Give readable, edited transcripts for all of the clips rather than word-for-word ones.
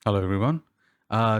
Hello, everyone.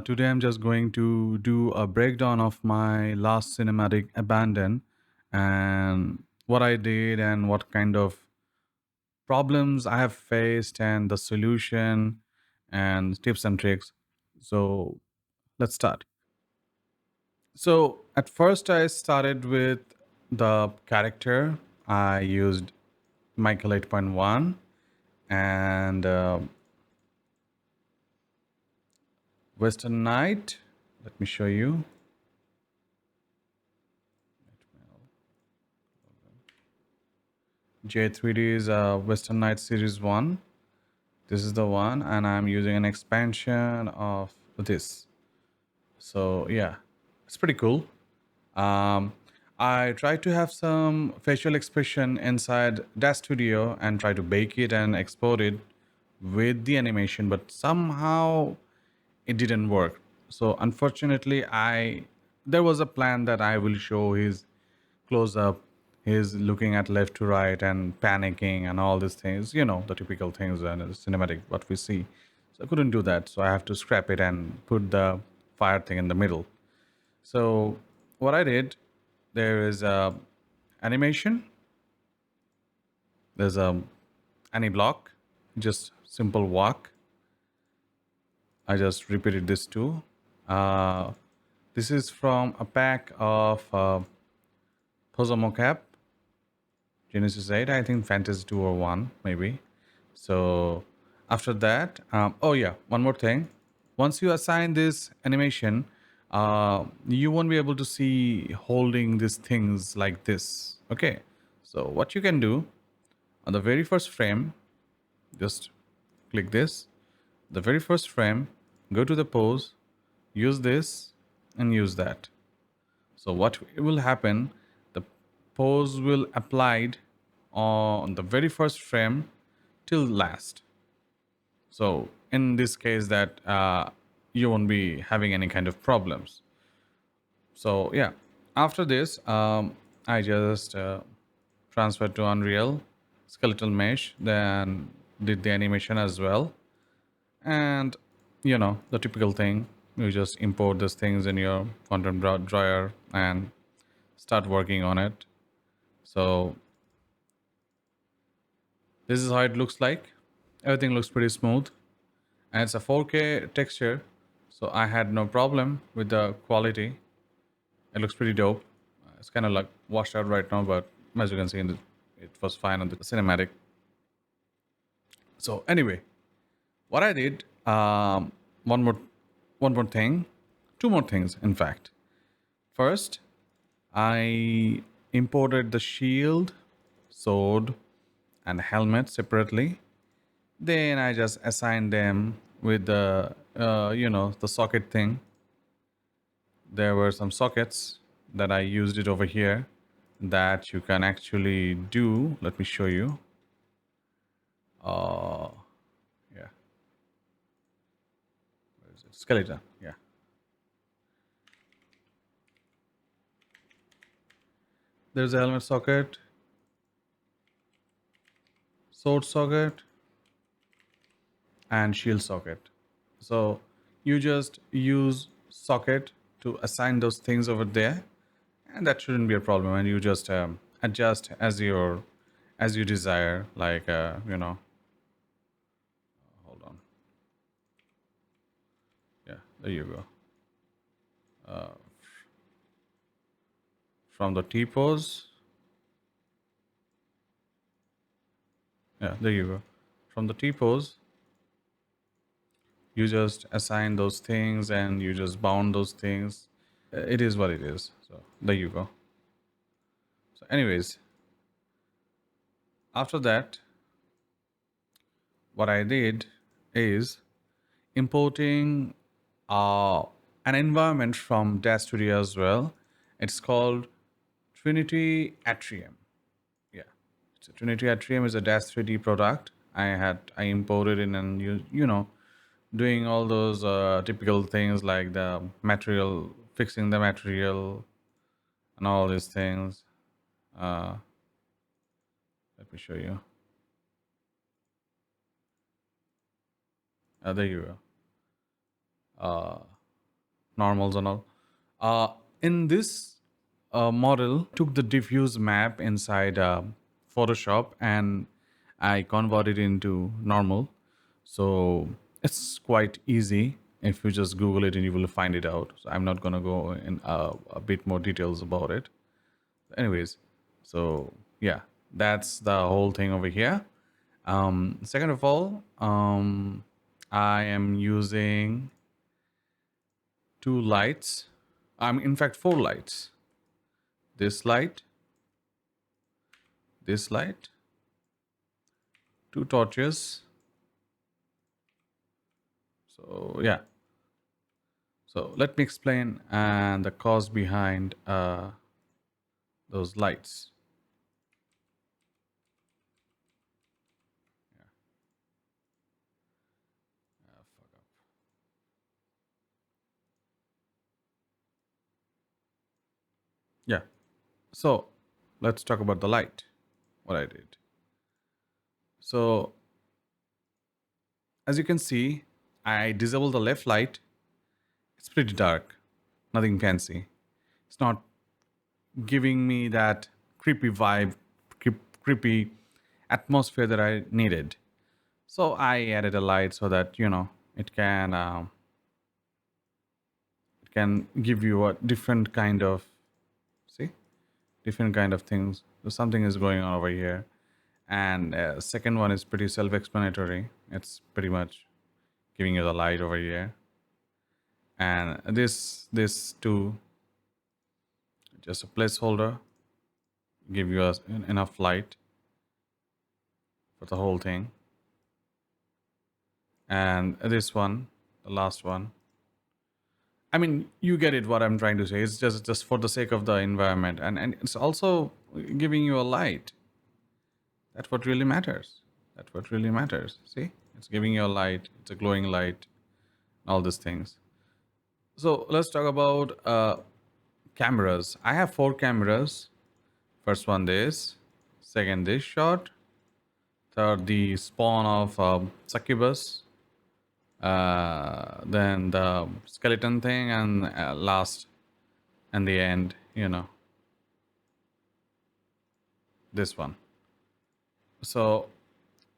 Today I'm just going to do a breakdown of my last cinematic Abandon and what I did and what kind of problems I have faced and the solution and tips and tricks. So let's start. So at first I started with the character. I used Michael 8.1 and Western Knight. Let me show you. J3D is Western Knight Series 1. This is the one, and I'm using an expansion of this. So, yeah, it's pretty cool. Um, I try to have some facial expression inside Dash Studio and try to bake it and export it with the animation, but somehow it didn't work. So unfortunately, I there was a plan that I will show his close up, he's looking at left to right and panicking and all these things, the typical things and cinematic what we see. So I couldn't do that, so I have to scrap it and put the fire thing in the middle. So what I did, there is a animation, there's a any block, just simple walk. I just repeated this too. Uh, this is from a pack of Tozo Mocap, Genesis 8, I think Fantasy 2 or 1, maybe. So after that, oh yeah, one more thing. Once you assign this animation, you won't be able to see holding these things like this. Okay. So what you can do on the very first frame, just click this. The very first frame, go to the pose, use this, and use that. So what will happen? The pose will applied on the very first frame till last. So in this case, that you won't be having any kind of problems. So yeah, after this, I just transferred to Unreal Skeletal Mesh, then did the animation as well, and the typical thing. You just import these things in your content drawer and start working on it. So this is how it looks like. Everything looks pretty smooth, and it's a 4K texture, so I had no problem with the quality. It looks pretty dope. It's kind of like washed out right now, but as you can see, it was fine on the cinematic. So anyway, what I did, one more, one more thing, two more things, in fact. First, I imported the shield, sword, and helmet separately. Then I just assigned them with the socket thing. There were some sockets that I used it over here that you can actually do. Let me show you. Uh, yeah, where is it? Skeleton. Yeah, there's a helmet socket, sword socket, and shield socket. So you just use socket to assign those things over there, and that shouldn't be a problem. And you just adjust as you desire. Like hold on. Yeah, there you go. From the T pose. Yeah, there you go. From the T pose, you just assign those things and you just bound those things. It is what it is. So there you go. So, anyways, after that, what I did is importing uh, an environment from Dash Studio as well. It's called Trinity Atrium. Yeah, so Trinity Atrium is a Dash 3D product. I imported in and doing all those typical things like the material, fixing the material, and all these things. Uh, Let me show you. There you go. uh, normals and all. In this model, took the diffuse map inside Photoshop and I converted it into normal. So it's quite easy. If you just Google it and you will find it out. So I'm not gonna go in a bit more details about it. Anyways, so yeah, that's the whole thing over here. Second of all, I am using two lights. In fact, four lights. This light, this light, two torches. So yeah. So let me explain and the cause behind those lights. Yeah. So let's talk about the light. What I did. So as you can see, I disabled the left light. It's pretty dark, nothing fancy. It's not giving me that creepy vibe, creepy atmosphere that I needed. So I added a light so that it can give you a different kind of see different kind of things. So something is going on over here, and second one is pretty self-explanatory. It's pretty much giving you the light over here, and this too just a placeholder, give you enough light for the whole thing. And this one, the last one, I mean, you get it what I'm trying to say. It's just for the sake of the environment, and it's also giving you a light. That's what really matters. That's what really matters. See, it's giving you a light. It's a glowing light. All these things. So let's talk about cameras. I have four cameras. First one this, second this shot, third the spawn of succubus, then the skeleton thing, and last and the end, this one. So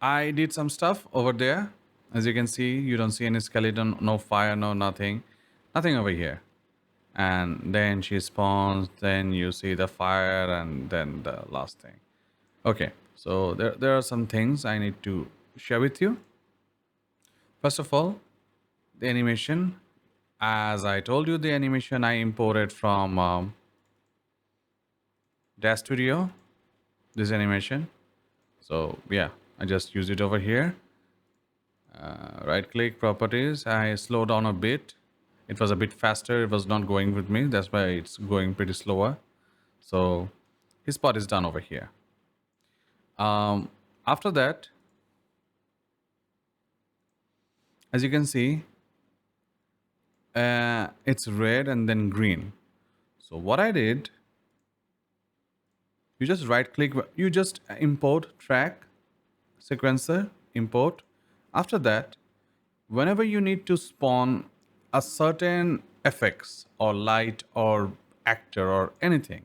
I did some stuff over there. As you can see, you don't see any skeleton, no fire, no nothing over here. And then she spawns, then you see the fire, and then the last thing. Okay, so there are some things I need to share with you. First of all, the animation. As I told you, the animation I imported from Dash Studio, this animation. So yeah, I just use it over here. Right click properties. I slow down a bit. It was a bit faster. It was not going with me. That's why it's going pretty slower. So his part is done over here. After that, as you can see, it's red and then green. So what I did, you just right click, you just import track sequencer, import. After that, whenever you need to spawn a certain effects or light or actor or anything,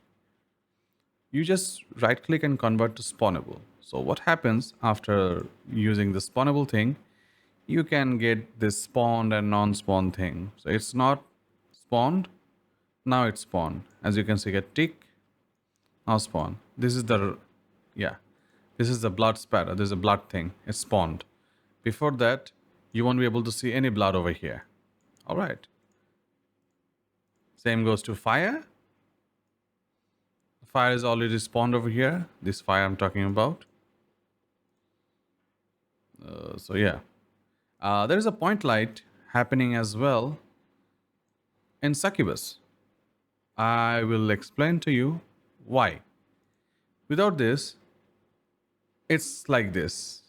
you just right click and convert to spawnable. So what happens after using the spawnable thing, you can get this spawned and non-spawn thing. So it's not spawned, now it's spawned. As you can see, get tick, now spawn. This is the, yeah, this is the blood spatter. This is a blood thing. It's spawned. Before that, you won't be able to see any blood over here. All right. Same goes to fire. The fire is already spawned over here. This fire I'm talking about. So yeah, there is a point light happening as well in Succubus. I will explain to you why. Without this, it's like this.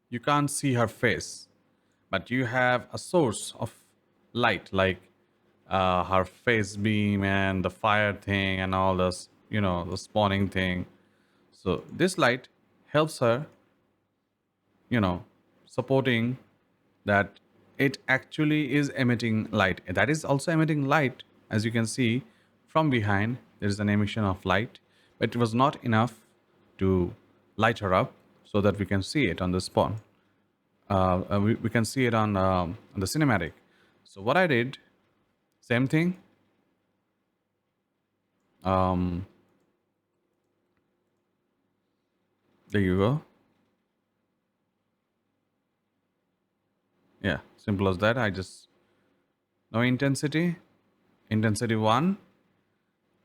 You can't see her face, but you have a source of light, like her face beam and the fire thing and all this, the spawning thing. So this light helps her, supporting that it actually is emitting light. That is also emitting light, as you can see from behind. There is an emission of light, but it was not enough to light her up so that we can see it on the spawn. We can see it on the cinematic. So what I did, same thing. Um, there you go. Yeah, simple as that. I just now intensity 1,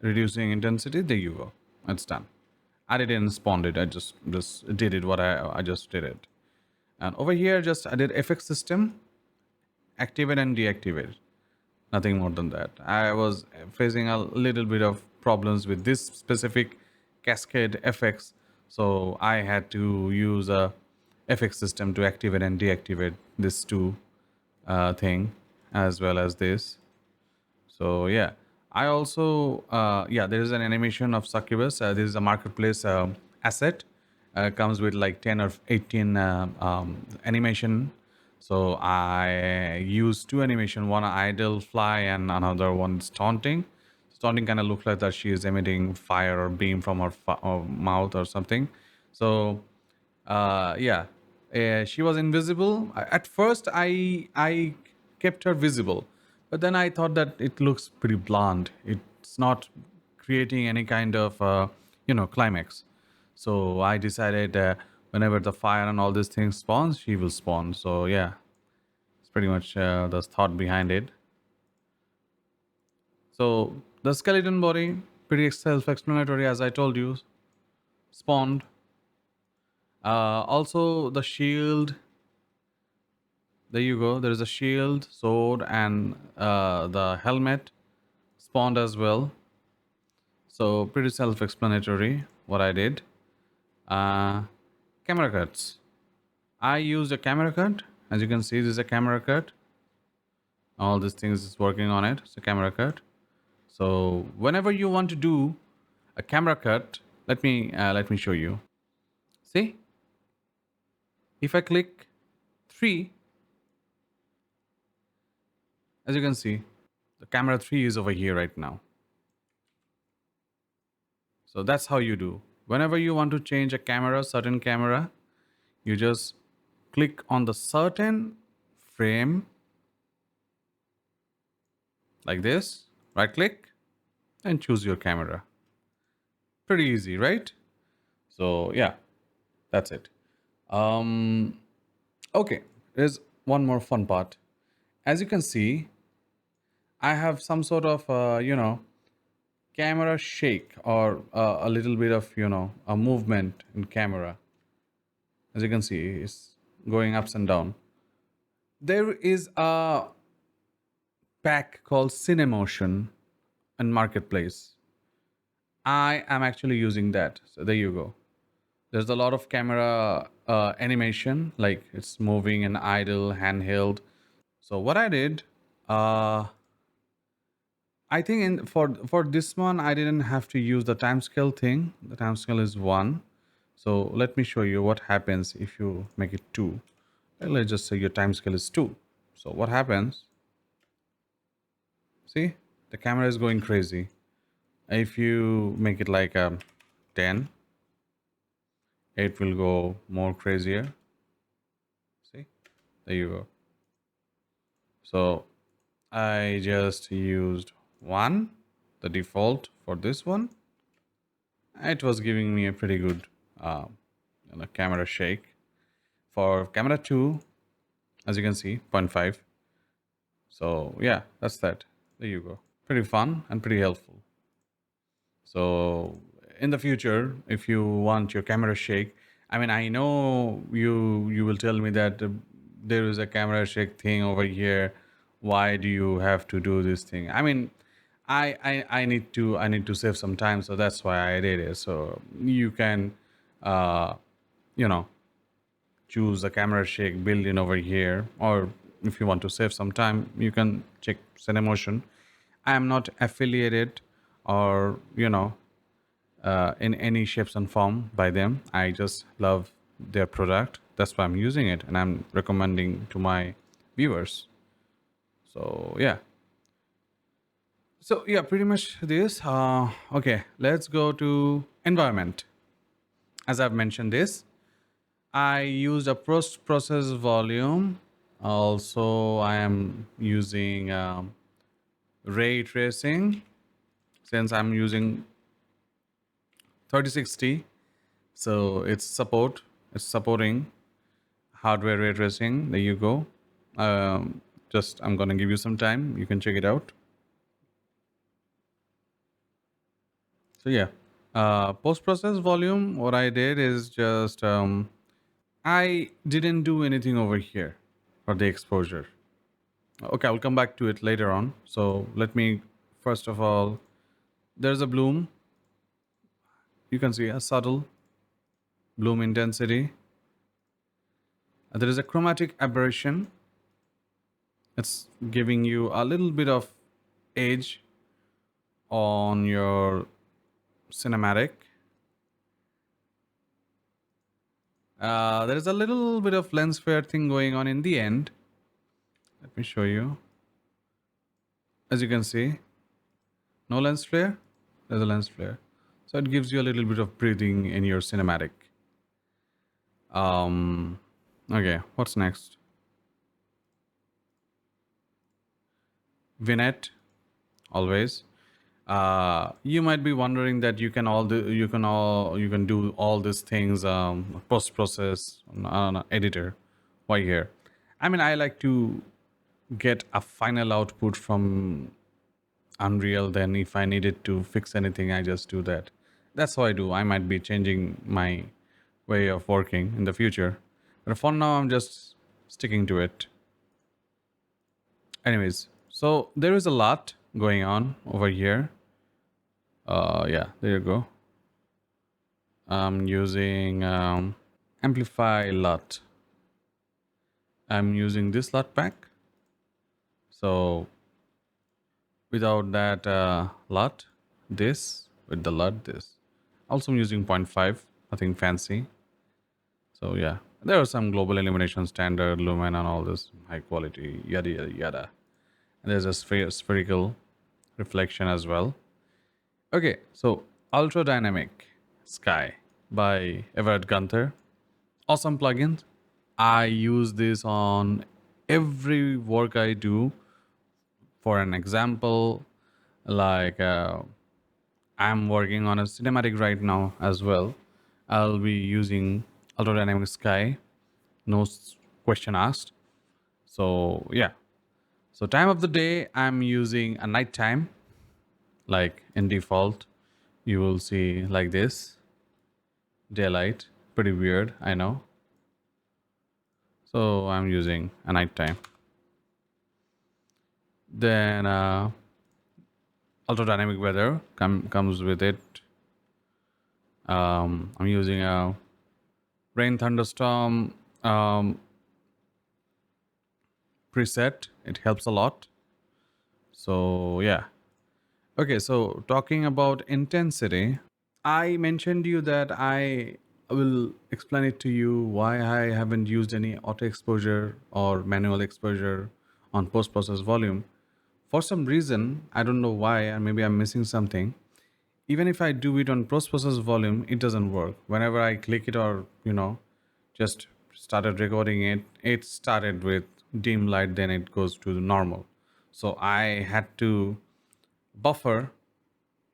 reducing intensity. There you go. It's done. I didn't spawn it. I just did it. What I just did it. And over here, just I did FX system, activate and deactivate. Nothing more than that. I was facing a little bit of problems with this specific cascade FX, so I had to use a FX system to activate and deactivate this two thing, as well as this. So yeah, I also yeah, there is an animation of succubus. This is a marketplace asset. Comes with like 10 or 18 animation. So I use two animation, one idle fly and another one is taunting. Taunting kind of looks like that she is emitting fire or beam from her mouth or something. So yeah, she was invisible. At first, I kept her visible, but then I thought that it looks pretty bland. It's not creating any kind of climax. So I decided whenever the fire and all these things spawns, she will spawn. So yeah, it's pretty much the thought behind it. So the skeleton body, pretty self-explanatory, as I told you, spawned. Also the shield, there you go. There is a shield, sword, and the helmet spawned as well. So pretty self-explanatory what I did. Uh, Camera cuts. I used a camera cut. As you can see, this is a camera cut. All these things is working on it. It's a camera cut. So whenever you want to do a camera cut, let me show you. See, if I click 3, as you can see, the camera 3 is over here right now. So that's how you do. Whenever you want to change a camera, certain camera, you just click on the certain frame like this, right click, and choose your camera. Pretty easy, right? So yeah, that's it. Um, okay, there's one more fun part. As you can see, I have some sort of camera shake or a little bit of a movement in camera. As you can see, it's going ups and down. There is a pack called Cinemotion and Marketplace. I am actually using that. So there you go. There's a lot of camera animation, like it's moving and idle, handheld. So what I did, uh, I think for this one, I didn't have to use the time scale thing. The time scale is 1. So let me show you what happens if you make it 2. Let's just say your time scale is 2. So what happens? See, the camera is going crazy. If you make it like 10, it will go more crazier. See, there you go. So I just used 1, the default for this one. It was giving me a pretty good camera shake. For camera 2, as you can see, 0.5. So yeah, that's that. There you go. Pretty fun and pretty helpful. So in the future, if you want your camera shake, I mean, I know you will tell me that there is a camera shake thing over here. Why do you have to do this thing? I mean, I need to save some time, so that's why I did it. So you can, uh, you know, choose a camera shake built in over here, or if you want to save some time, you can check Cinemotion. I am not affiliated or in any shapes and form by them. I just love their product. That's why I'm using it, and I'm recommending to my viewers. So yeah. So yeah, pretty much this. Okay, let's go to environment. As I've mentioned this, I used a post process volume. Also, I am using ray tracing since I'm using 3060. So it's supporting hardware ray tracing. There you go. Just I'm gonna give you some time. You can check it out. So yeah, post process volume. What I did is just I didn't do anything over here for the exposure. Okay, I'll come back to it later on. So let me first of all, there's a bloom. You can see a subtle bloom intensity. There is a chromatic aberration. It's giving you a little bit of edge on your cinematic. There is a little bit of lens flare thing going on in the end. Let me show you. As you can see, no lens flare. There's a lens flare. So it gives you a little bit of breathing in your cinematic. Um, okay, what's next? Vignette, always. You might be wondering that you can do all these things post process on an editor. Why here? I mean, I like to get a final output from Unreal. Then, if I needed to fix anything, I just do that. That's how I do. I might be changing my way of working in the future, but for now, I'm just sticking to it. Anyways, so there is a lot going on over here. Yeah, there you go. I'm using Amplify LUT. I'm using this LUT pack. So without that LUT, this with the LUT, this. Also, I'm using point 0.5, nothing fancy. So yeah, there are some global illumination standard, lumen, and all this high quality, yada yada yada. And there's a spherical reflection as well. Okay, so Ultra Dynamic Sky by Everett Gunther. Awesome plugin. I use this on every work I do. For an example, like I'm working on a cinematic right now as well. I'll be using Ultra Dynamic Sky, no question asked. So yeah. So time of the day, I'm using a nighttime, like in default. You will see like this daylight. Pretty weird, I know. So I'm using a nighttime. Then ultra dynamic weather comes with it. I'm using a rain thunderstorm preset. It helps a lot. So yeah. Okay, so talking about intensity, I mentioned you that I will explain it to you why I haven't used any auto exposure or manual exposure on post process volume. For some reason, I don't know why, and maybe I'm missing something. Even if I do it on post process volume, it doesn't work. Whenever I click it or, just started recording it, it started with dim light, then it goes to the normal. So I had to buffer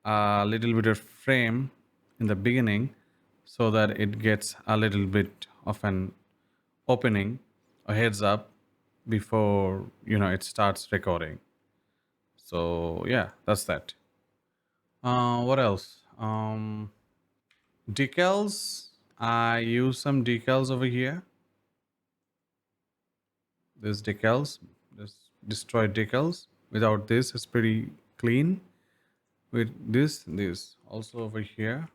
a little bit of frame in the beginning so that it gets a little bit of an opening, a heads up before it starts recording. So yeah, that's that. What else? Decals. I use some decals over here. There's decals. There's destroyed decals. Without this, it's pretty clean. With this also over here.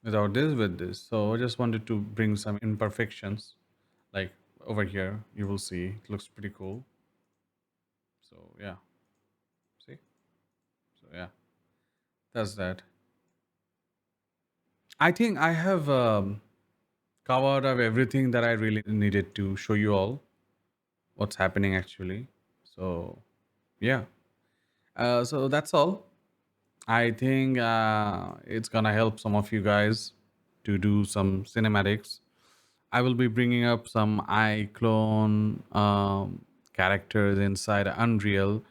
Without this, with this. So I just wanted to bring some imperfections. Like over here, you will see it looks pretty cool. So yeah, see. So yeah, that's that. I think I have covered up everything that I really needed to show you all what's happening actually. So yeah, so that's all. I think it's gonna help some of you guys to do some cinematics. I will be bringing up some iClone characters inside Unreal,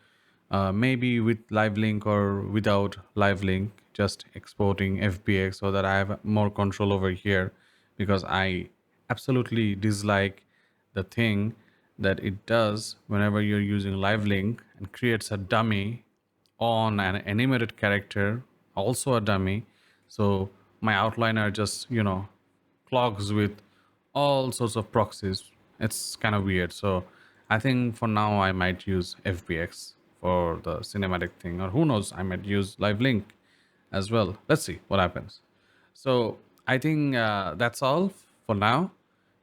maybe with live link or without live link, just exporting FBX so that I have more control over here, because I absolutely dislike the thing that it does whenever you're using live link and creates a dummy on an animated character, also a dummy. So my outliner just, clogs with all sorts of proxies. It's kind of weird. So I think for now I might use FBX for the cinematic thing, or who knows, I might use Live Link as well. Let's see what happens. So I think that's all for now.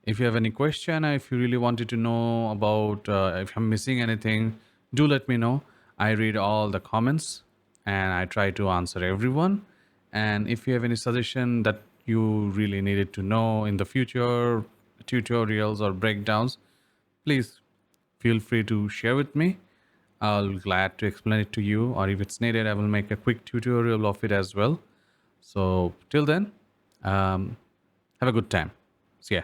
If you have any question, or if you really wanted to know about if I'm missing anything, do let me know. I read all the comments and I try to answer everyone. And if you have any suggestion that you really needed to know in the future, tutorials or breakdowns, please feel free to share with me. I'll be glad to explain it to you, or if it's needed, I will make a quick tutorial of it as well. So till then, have a good time. See ya.